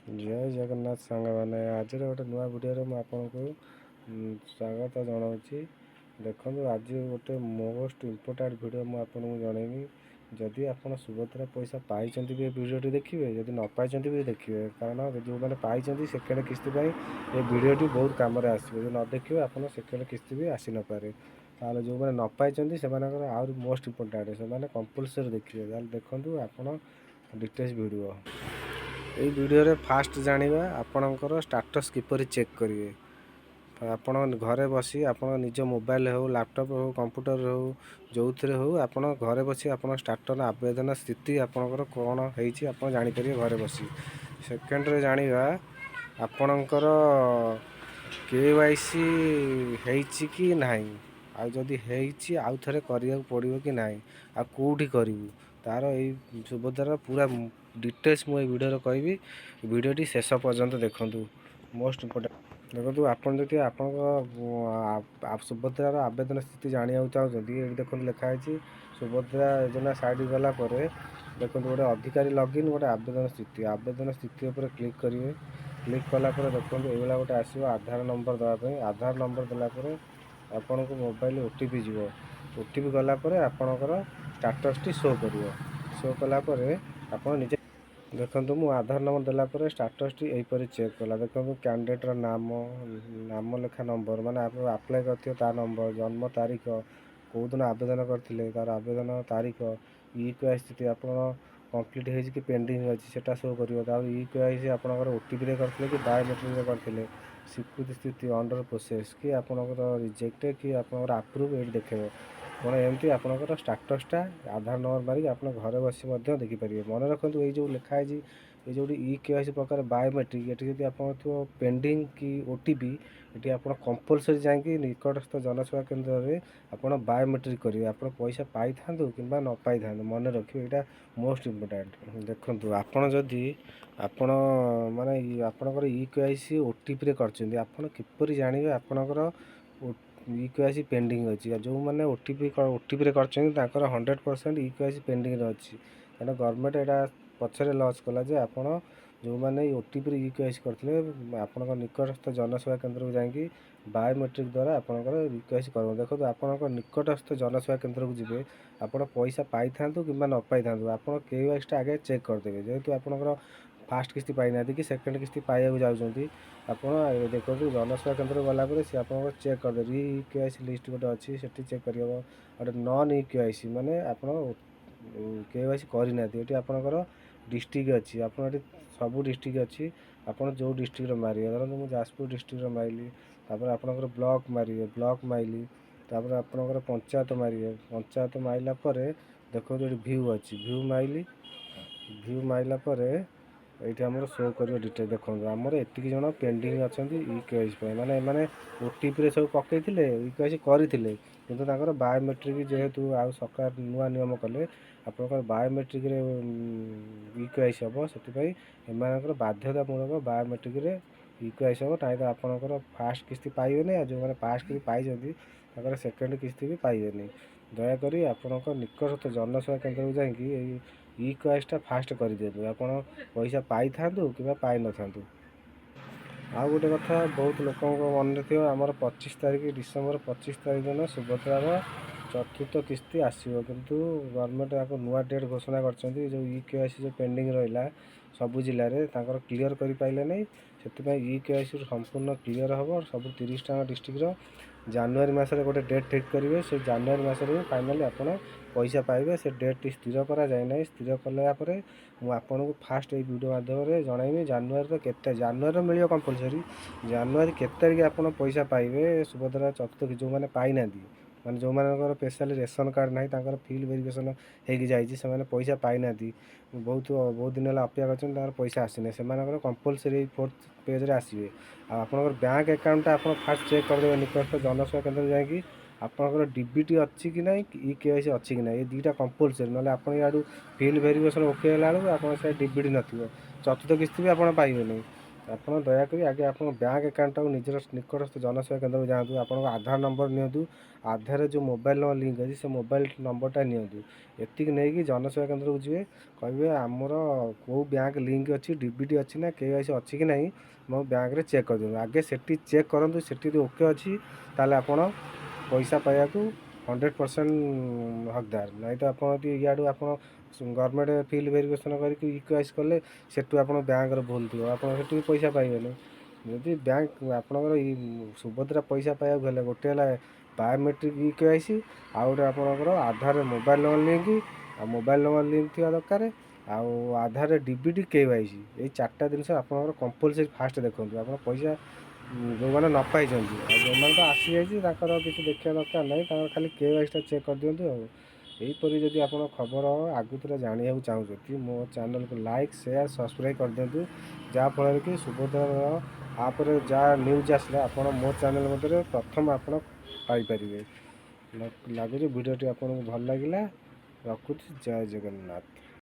ଜୟ ଜଗନ୍ନାଥ ସାଙ୍ଗମାନେ, ଆଜିର ଗୋଟେ ନୂଆ ଭିଡ଼ିଓରେ ମୁଁ ଆପଣଙ୍କୁ ସ୍ୱାଗତ ଜଣାଉଛି। ଦେଖନ୍ତୁ, ଆଜି ଗୋଟେ ମୋଷ୍ଟ ଇମ୍ପୋର୍ଟାଣ୍ଟ ଭିଡ଼ିଓ ମୁଁ ଆପଣଙ୍କୁ ଜଣାଇବି। ଯଦି ଆପଣ ସୁଭଦ୍ରା ପଇସା ପାଇଛନ୍ତି ବି ଏ ଭିଡ଼ିଓଟି ଦେଖିବେ, ଯଦି ନ ପାଇଛନ୍ତି ବି ଦେଖିବେ, କାରଣ ଯେଉଁମାନେ ପାଇଛନ୍ତି ସେକେଣ୍ଡ କିସ୍ତି ପାଇଁ ଏ ଭିଡ଼ିଓଟି ବହୁତ କାମରେ ଆସିବ। ଯଦି ନ ଦେଖିବେ ଆପଣ ସେକେଣ୍ଡ କିସ୍ତି ବି ଆସିନପାରେ। ତାହେଲେ ଯେଉଁମାନେ ନ ପାଇଛନ୍ତି ସେମାନଙ୍କର ଆହୁରି ମୋଷ୍ଟ ଇମ୍ପୋର୍ଟାଣ୍ଟ, ସେମାନେ କମ୍ପଲସରି ଦେଖିବେ। ତାହେଲେ ଦେଖନ୍ତୁ ଆପଣ ଡିଟେଲ୍ସ ଭିଡ଼ିଓ। এই ଭିଡ଼ିଓରେ ଫାଷ୍ଟ ଜାଣିବା ଆପଣଙ୍କର ଷ୍ଟାଟସ୍ କିପରି ଚେକ୍ କରିବେ। ଆପଣ ଘରେ ବସି ଆପଣ ନିଜ ମୋବାଇଲ ହେଉ, ଲ୍ୟାପଟପ୍ ହେଉ, କମ୍ପ୍ୟୁଟର ହେଉ, ଯେଉଁଥିରେ ହେଉ ଆପଣ ଘରେ ବସି ଆପଣ ଷ୍ଟାଟସ୍ ଆବେଦନ ସ୍ଥିତି ଆପଣଙ୍କର କ'ଣ ହେଇଛି ଆପଣ ଜାଣିପାରିବେ ଘରେ ବସି। ସେକେଣ୍ଡରେ ଜାଣିବା ଆପଣଙ୍କର KYC ହେଇଛି କି ନାହିଁ, ଆଉ ଯଦି ହେଇଛି ଆଉ ଥରେ କରିବାକୁ ପଡ଼ିବ କି ନାହିଁ, ଆଉ କେଉଁଠି କରିବୁ, ତା'ର ଏଇ ସୁଭଦ୍ରାର ପୁରା ଡିଟେଲ୍ସ ମୁଁ ଏଇ ଭିଡ଼ିଓରେ କହିବି। ଭିଡ଼ିଓଟି ଶେଷ ପର୍ଯ୍ୟନ୍ତ ଦେଖନ୍ତୁ, ମୋଷ୍ଟ ଇମ୍ପୋର୍ଟାଣ୍ଟ। ଦେଖନ୍ତୁ, ଆପଣ ଯଦି ଆପଣଙ୍କ ସୁଭଦ୍ରାର ଆବେଦନ ସ୍ଥିତି ଜାଣିବାକୁ ଚାହୁଁଛନ୍ତି, ଏଠି ଦେଖନ୍ତୁ ଲେଖା ହେଇଛି ସୁଭଦ୍ରା ଯୋଜନା ସାଇଟ୍ ଗଲା ପରେ ଦେଖନ୍ତୁ ଗୋଟେ ଅଧିକାରୀ ଲଗଇନ୍, ଗୋଟେ ଆବେଦନ ସ୍ଥିତି। ଆବେଦନ ସ୍ଥିତି ଉପରେ କ୍ଲିକ୍ କରିବେ। କ୍ଲିକ୍ କଲା ପରେ ଦେଖନ୍ତୁ ଏଇଭଳିଆ ଗୋଟେ ଆସିବ ଆଧାର ନମ୍ବର ଦେବା ପାଇଁ। ଆଧାର ନମ୍ବର ଦେଲା ପରେ ଆପଣଙ୍କୁ ମୋବାଇଲ OTP ଯିବ। OTP ଗଲା ପରେ ଆପଣଙ୍କର ଷ୍ଟାଟସ୍ଟି ଶୋ କରିବ। ଶୋ କଲା ପରେ ଆପଣ ନିଜେ ଦେଖନ୍ତୁ, ମୁଁ ଆଧାର ନମ୍ବର ଦେଲା ପରେ ଷ୍ଟାଟସ୍ଟି ଏହିପରି ଚେକ୍ କଲା। ଦେଖନ୍ତୁ କ୍ୟାଣ୍ଡିଡେଟ୍ର ନାମ ଲେଖା ନମ୍ବର, ମାନେ ଆପଣ ଆପ୍ଲାଏ କରିଥିବେ ତା ନମ୍ବର, ଜନ୍ମ ତାରିଖ, କେଉଁଦିନ ଆବେଦନ କରିଥିଲେ ତା'ର ଆବେଦନ ତାରିଖ, KYC ସ୍ଥିତି ଆପଣ କମ୍ପ୍ଲିଟ୍ ହେଇଛି କି ପେଣ୍ଡିଂ ଅଛି ସେଇଟା ଶୋ କରିବ। ତାପରେ KYC ଆପଣଙ୍କର OTPରେ କରିଥିଲେ କି ବାୟୋମେଟ୍ରିକରେ କରିଥିଲେ, ସ୍ୱୀକୃତି ସ୍ଥିତି ଅଣ୍ଡର ପ୍ରୋସେସ୍, କି ଆପଣଙ୍କର ରିଜେକ୍ଟ କି ଆପଣଙ୍କର ଆପ୍ରୁଭ୍ ଏଇଠି ଦେଖେଇବ। ଆପଣ ଏମିତି ଆପଣଙ୍କର ଷ୍ଟାଟସ୍ଟା ଆଧାର ନମ୍ବର ମାରିକି ଆପଣ ଘରେ ବସି ମଧ୍ୟ ଦେଖିପାରିବେ। ମନେ ରଖନ୍ତୁ, ଏଇ ଯେଉଁ ଲେଖା ହେଇଛି ଏଇ ଯେଉଁଠି KYC ପ୍ରକାର ବାୟୋମେଟ୍ରିକ୍, ଏଠି ଯଦି ଆପଣଙ୍କର ଥିବ ପେଣ୍ଡିଂ କି OTP, ଏଠି ଆପଣ କମ୍ପଲସରି ଯାଇକି ନିକଟସ୍ଥ ଜନସେବା କେନ୍ଦ୍ରରେ ଆପଣ ବାୟୋମେଟ୍ରିକ୍ କରିବେ। ଆପଣ ପଇସା ପାଇଥାନ୍ତୁ କିମ୍ବା ନ ପାଇଥାନ୍ତୁ, ମନେ ରଖିବେ, ଏଇଟା ମୋଷ୍ଟ ଇମ୍ପୋର୍ଟାଣ୍ଟ। ଦେଖନ୍ତୁ, ଆପଣ ଯଦି ମାନେ ଆପଣଙ୍କର KYC OTPରେ କରିଛନ୍ତି, ଆପଣ କିପରି ଜାଣିବେ ଆପଣଙ୍କର KYC ପେଣ୍ଡିଂ ଅଛି। ଯେଉଁମାନେ OTPରେ କରିଛନ୍ତି ତାଙ୍କର 100% KYC ପେଣ୍ଡିଂରେ ଅଛି। କାରଣ ଗଭର୍ଣ୍ଣମେଣ୍ଟ ଏଇଟା ପଛରେ ଲଞ୍ଚ କଲା ଯେ ଆପଣ ଯେଉଁମାନେ OTPରେ KYC କରିଥିଲେ ଆପଣଙ୍କ ନିକଟସ୍ଥ ଜନସେବା କେନ୍ଦ୍ରକୁ ଯାଇକି ବାୟୋମେଟ୍ରିକ୍ ଦ୍ୱାରା ଆପଣଙ୍କର KYC କରନ୍ତୁ। ଦେଖନ୍ତୁ, ଆପଣଙ୍କ ନିକଟସ୍ଥ ଜନସେବା କେନ୍ଦ୍ରକୁ ଯିବେ, ଆପଣ ପଇସା ପାଇଥାନ୍ତୁ କିମ୍ବା ନ ପାଇଥାନ୍ତୁ, ଆପଣ KYCଟା ଆଗେ ଚେକ୍ କରିଦେବେ। ଯେହେତୁ ଆପଣଙ୍କର ଫାଷ୍ଟ କିସ୍ତି ପାଇନାହାନ୍ତି କି ସେକେଣ୍ଡ କିସ୍ତି ପାଇବାକୁ ଯାଉଛନ୍ତି, ଆପଣ ଦେଖନ୍ତୁ ଜନସେବା କେନ୍ଦ୍ରକୁ ଗଲାପରେ ସେ ଆପଣଙ୍କର ଚେକ୍ କରିଦେବେ। KYC ଲିଷ୍ଟ ଗୋଟେ ଅଛି, ସେଠି ଚେକ୍ କରିହେବ। ଗୋଟେ ନନ୍ KYC ମାନେ ଆପଣ KYC କରିନାହାନ୍ତି, ଏଠି ଆପଣଙ୍କର ଡିଷ୍ଟ୍ରିକ୍ଟ ଅଛି, ଆପଣ ଏଠି ସବୁ ଡିଷ୍ଟ୍ରିକ୍ଟ ଅଛି, ଆପଣ ଯେଉଁ ଡିଷ୍ଟ୍ରିକ୍ଟର ମାରିବେ। ଧରନ୍ତୁ ମୁଁ ଯାଜପୁର ଡିଷ୍ଟ୍ରିକ୍ଟର ମାରିଲି, ତାପରେ ଆପଣଙ୍କର ବ୍ଲକ ମାରିବେ, ବ୍ଲକ ମାରିଲି, ତାପରେ ଆପଣଙ୍କର ପଞ୍ଚାୟତ ମାରିବେ। ପଞ୍ଚାୟତ ମାରିଲା ପରେ ଦେଖନ୍ତୁ ଏଠି ଭ୍ୟୁ ଅଛି, ଭ୍ୟୁ ମାରିଲା ପରେ ଏଇଠି ଆମର ଶୋ କରିବ ଡିଟେଲ୍। ଦେଖନ୍ତୁ ଆମର ଏତିକି ଜଣ ପେଣ୍ଡିଂ ଅଛନ୍ତି KYC ପାଇଁ, ମାନେ ଏମାନେ OTPରେ ସବୁ ପକେଇଥିଲେ, KYC କରିଥିଲେ, କିନ୍ତୁ ତାଙ୍କର ବାୟୋମେଟ୍ରିକ୍ ଯେହେତୁ ଆଉ ସରକାର ନୂଆ ନିୟମ କଲେ ଆପଣଙ୍କର ବାୟୋମେଟ୍ରିକ୍ରେ KYC ହେବ, ସେଥିପାଇଁ ଏମାନଙ୍କର ବାଧ୍ୟତାମୂଳକ ବାୟୋମେଟ୍ରିକ୍ରେ KYC ହେବ। ନାହିଁ ତ ଆପଣଙ୍କର ଫାଷ୍ଟ କିସ୍ତି ପାଇବେନି, ଆଉ ଯେଉଁମାନେ ଫାଷ୍ଟ କିସ୍ତି ପାଇଛନ୍ତି ତାଙ୍କର ସେକେଣ୍ଡ କିସ୍ତି ବି ପାଇବେନି। ଦୟାକରି ଆପଣଙ୍କ ନିକଟସ୍ଥ ଜନସେବା କେନ୍ଦ୍ରକୁ ଯାଇକି ଏଇ KYCଟା ଫାଷ୍ଟ କରିଦିଅନ୍ତୁ, ଆପଣ ପଇସା ପାଇଥାନ୍ତୁ କିମ୍ବା ପାଇନଥାନ୍ତୁ। ଆଉ ଗୋଟେ କଥା ବହୁତ ଲୋକଙ୍କ ମନରେ ଥିବ, ଆମର 25 ତାରିଖ ଡିସେମ୍ବର 25 ତାରିଖ ଦିନ ସୁଭଦ୍ରାର ଚତୁର୍ଥ କିସ୍ତି ଆସିବ, କିନ୍ତୁ ଗଭର୍ଣ୍ଣମେଣ୍ଟ ତାକୁ ନୂଆ ଡେଟ୍ ଘୋଷଣା କରିଛନ୍ତି। ଯେଉଁ KYC ଯେଉଁ ପେଣ୍ଡିଂ ରହିଲା ସବୁ ଜିଲ୍ଲାରେ ତାଙ୍କର କ୍ଲିୟର କରିପାରିଲେ ନାହିଁ, ସେଥିପାଇଁ KYC ସମ୍ପୂର୍ଣ୍ଣ କ୍ଲିୟର ହେବ ସବୁ 30ଟା ଡିଷ୍ଟ୍ରିକ୍ଟର। ଜାନୁଆରୀ ମାସରେ ଗୋଟେ ଡେଟ୍ ଠିକ୍ କରିବେ, ସେ ଜାନୁଆରୀ ମାସରେ ହିଁ ଫାଇନାଲି ଆପଣ ପଇସା ପାଇବେ। ସେ ଡେଟ୍ଟି ସ୍ଥିର କରାଯାଇ ନାହିଁ, ସ୍ଥିର କଲା ପରେ ମୁଁ ଆପଣଙ୍କୁ ଫାଷ୍ଟ ଏଇ ଭିଡ଼ିଓ ମାଧ୍ୟମରେ ଜଣାଇବି ଜାନୁଆରୀର ମିଳିବ କମ୍ପଲସରି। ଜାନୁଆରୀ କେତେ ତାରିଖ ଆପଣ ପଇସା ପାଇବେ ସୁଭଦ୍ରା ଚତୁର୍ଥ, ଯେଉଁମାନେ ପାଇନାହାନ୍ତି, ମାନେ ଯେଉଁମାନଙ୍କର ସ୍ପେଶାଲି ରେସନ୍ କାର୍ଡ଼ ନାହିଁ, ତାଙ୍କର ଫିଲ୍ଡ ଭେରିଫିକେସନ୍ ହେଇକି ଯାଇଛି, ସେମାନେ ପଇସା ପାଇନାହାନ୍ତି, ବହୁତ ଦିନ ହେଲା ଅପେକ୍ଷା କରିଛନ୍ତି, ତାଙ୍କର ପଇସା ଆସିନାହିଁ, ସେମାନଙ୍କର କମ୍ପଲସରି ଏଇ 4th ପେଜ୍ରେ ଆସିବେ। ଆଉ ଆପଣଙ୍କର ବ୍ୟାଙ୍କ ଆକାଉଣ୍ଟଟା ଆପଣ ଫାଷ୍ଟ ଚେକ୍ କରିଦେବେ ନିକଟସ୍ଥ ଜନସେବା କେନ୍ଦ୍ରରେ ଯାଇକି ଆପଣଙ୍କର DBT ଅଛି କି ନାହିଁ, KYC ଅଛି କି ନାହିଁ, ଏ ଦୁଇଟା କମ୍ପଲସରି। ନହେଲେ ଆପଣ ଇଆଡ଼ୁ ଫିଲ୍ଡ ଭେରିଫିକେସନ୍ ଓକେ ହେଲା ବେଳକୁ ଆପଣ ସେ DBT ନଥିବ, ଚତୁର୍ଥ କିସ୍ତି ବି ଆପଣ ପାଇବେନି। ଆପଣ ଦୟାକରି ଆଗେ ଆପଣଙ୍କ ବ୍ୟାଙ୍କ ଆକାଉଣ୍ଟଟାକୁ ନିଜର ନିକଟସ୍ଥ ଜନସେବା କେନ୍ଦ୍ରକୁ ଯାଆନ୍ତୁ। ଆପଣଙ୍କ ଆଧାର ନମ୍ବର ନିଅନ୍ତୁ, ଆଧାରରେ ଯେଉଁ ମୋବାଇଲ ନମ୍ବର ଲିଙ୍କ ଅଛି ସେ ମୋବାଇଲ ନମ୍ବରଟା ନିଅନ୍ତୁ। ଏତିକି ନେଇକି ଜନସେବା କେନ୍ଦ୍ରକୁ ଯିବେ, କହିବେ ଆମର କେଉଁ ବ୍ୟାଙ୍କ ଲିଙ୍କ ଅଛି, ଡିବିଟି ଅଛି ନା KYC ଅଛି କି ନାହିଁ ମୋ ବ୍ୟାଙ୍କରେ ଚେକ୍ କରିଦିଅନ୍ତୁ। ଆଗେ ସେଠି ଚେକ୍ କରନ୍ତୁ, ସେଠି ଯଦି ଓକେ ଅଛି ତାହେଲେ ଆପଣ ପଇସା ପାଇବାକୁ 100% ହକଦାର। ନାଇଁ ତ ଆପଣ ଯଦି ଇଆଡ଼ୁ ଆପଣ ଗଭର୍ଣ୍ଣମେଣ୍ଟ ଫିଲ୍ଡ ଭେରିଫିକେସନ୍ କରିକି KYC କଲେ ସେଠୁ ଆପଣ ବ୍ୟାଙ୍କର ଭୁଲ ଥିବ, ଆପଣ ସେଠୁ ବି ପଇସା ପାଇବେନି। ଯଦି ବ୍ୟାଙ୍କ ଆପଣଙ୍କର ସୁଭଦ୍ରା ପଇସା ପାଇବାକୁ ହେଲେ ଗୋଟେ ହେଲା ବାୟୋମେଟ୍ରିକ୍ KYC, ଆଉ ଗୋଟେ ଆପଣଙ୍କର ଆଧାରରେ ମୋବାଇଲ ନମ୍ବର ଲିଙ୍କ, ଆଉ ମୋବାଇଲ ନମ୍ବର ଲିଙ୍କ ଥିବା ଦରକାର, ଆଉ ଆଧାରରେ DBT KYC। ଏଇ 4ଟା ଜିନିଷ ଆପଣଙ୍କର କମ୍ପଲସରି ଫାଷ୍ଟ ଦେଖନ୍ତୁ। ଆପଣ ପଇସା ଯେଉଁମାନେ ନ ପାଇଛନ୍ତି, ଆଉ ଯେଉଁମାନେ ତ ଆସିଯାଇଛି ତାଙ୍କର କିଛି ଦେଖିବା ଦରକାର ନାହିଁ, ତାଙ୍କର ଖାଲି KYCଟା ଚେକ୍ କରିଦିଅନ୍ତୁ। ଆଉ ଏହିପରି ଯଦି ଆପଣ ଖବର ଆଗତୁରା ଜାଣିବାକୁ ଚାହୁଁଛନ୍ତି, ମୋ ଚ୍ୟାନେଲକୁ ଲାଇକ୍, ସେୟାର, ସବସ୍କ୍ରାଇବ୍ କରିଦିଅନ୍ତୁ। ଯାହାଫଳରେ କି ସୁଭଦ୍ରାର ଆପରେ ଯାହା ନ୍ୟୁଜ୍ ଆସିଲେ ଆପଣ ମୋ ଚ୍ୟାନେଲ ମଧ୍ୟରେ ପ୍ରଥମ ଆପଣ ପାଇପାରିବେ। ଲାଗୁଛି ଭିଡ଼ିଓଟି ଆପଣଙ୍କୁ ଭଲ ଲାଗିଲା। ରଖୁଛି, ଜୟ ଜଗନ୍ନାଥ।